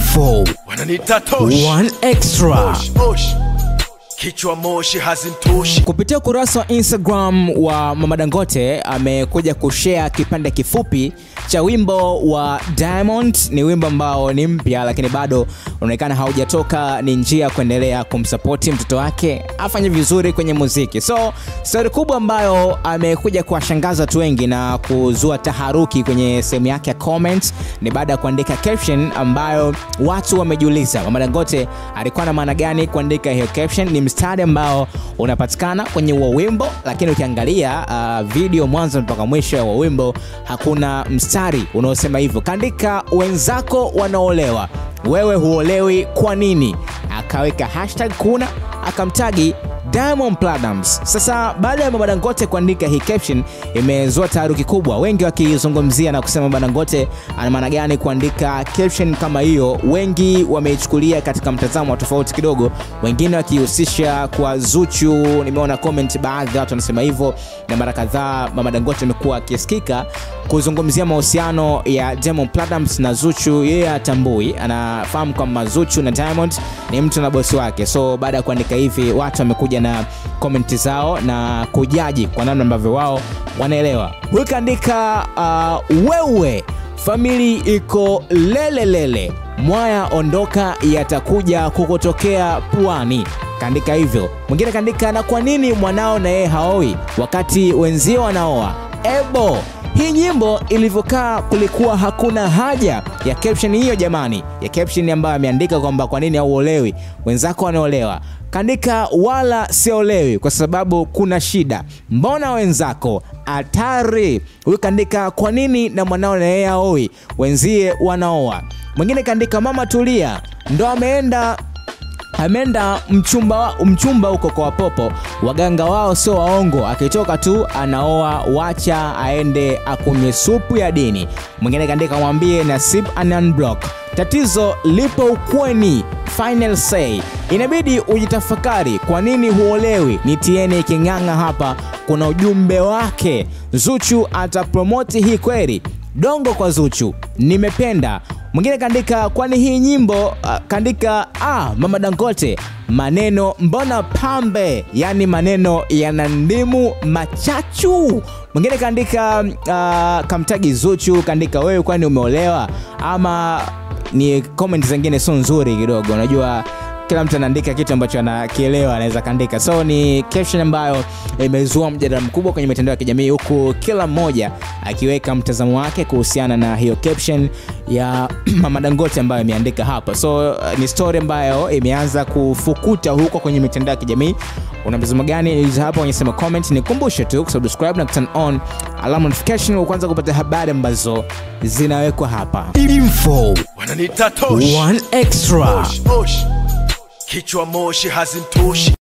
Info wananiita Tosh, One Extra. Kichwa moshi hazintoshi. Kupitia ukurasa wa Instagram wa Mama Dangote amekuja kushare kipande kifupi cha wimbo wa Diamond. Ni wimbo ambao ni mpya lakini bado unaonekana haujatoka. Ni njia kuendelea kumsupport mtoto wake afanye vizuri kwenye muziki. So story kubwa ambayo amekuja kuwashangaza watu wengi na kuzua taharuki kwenye sehemu yake ya comments ni baada ya kuandika caption ambayo watu wamejiuliza Mama Dangote alikuwa na maana gani kuandika hiyo caption. Ni mstari ambao unapatikana kwenye huo wimbo, lakini ukiangalia video mwanzo mpaka mwisho wa wimbo hakuna mstari unaosema hivyo. Kaandika wenzako wanaolewa, wewe huolewi kwa nini? Akaweka hashtag kuna, akamtagi Diamond Platnumz. Sasa baada ya Mama Dangote kuandika hii caption imezua taharuki kubwa, wengi wakizungumzia na kusema Mama Dangote ana maana gani kuandika caption kama hiyo. Wengi wameichukulia katika mtazamo tofauti kidogo, wengine wakihusisha kwa Zuchu. Nimeona comment baadhi ya watu wanasema hivyo, na mara kadhaa Mama Dangote amekuwa akisikika kuzungumzia mahusiano ya Diamond Platnumz na Zuchu. Yeye atambui, anafahamu kwamba Zuchu na Diamond ni mtu na bosi wake. So baada ya kuandika hivi watu wamekuja na comment zao na kujaji kwa namna ambavyo wao wanaelewa. Huyu kaandika wewe family iko lele mwaya ondoka yatakuja kukotokea puani. Kaandika hivyo. Mwingine kaandika na kwa nini mwanao na yeye haoi wakati wenzio wanaoa? Ebo, hii nyimbo ilivyokaa kulikuwa hakuna haja ya caption hiyo jamani. Ya caption ambayo ameandika kwamba kwa nini hauolewi, wenzako wanaolewa. Kaandika wala siolewi kwa sababu kuna shida. Mbona wenzako hatari? Huyu kaandika kwa nini na mwanao na yeye haoi, wenzie wanaoa. Mwingine kaandika mama tulia, ndo ameenda mchumba huko kwa wapopo, waganga wao sio waongo, akitoka tu anaoa, wacha aende akunywe supu ya dini. Mwingine kaandika mwambie Nasib unblock, tatizo lipo ukweni, final say, inabidi ujitafakari kwa nini huolewi. Ni TN Kinganga hapa, kuna ujumbe wake. Zuchu atapromote hii kweli, dongo kwa Zuchu, nimependa. Mwingine kaandika kwani hii nyimbo kaandika Mama Dangote maneno mbona pambe, yani maneno yana ndimu machachu. Mwingine kaandika kamtagi Zuchu, kaandika wewe kwani umeolewa? Ama ni comment zingine sio nzuri kidogo, unajua kila mtu anaandika kitu ambacho anakielewa anaweza kaandika. So ni caption ambayo imezua mjadala mkubwa kwenye mitandao ya kijamii, huku kila mmoja akiweka mtazamo wake kuhusiana na hiyo caption ya Mama Dangote ambayo imeandika hapa. So ni story ambayo imeanza kufukuta huko kwenye mitandao ya kijamii. Una mtazamo gani? Niulize hapo kwenye sema comment. Nikumbushe tu kusubscribe na turn on alarm notification ili kwanza kupata habari ambazo zinawekwa hapa. Info wananiita Tosh One Extra. Kichwa moshi hazintoshi.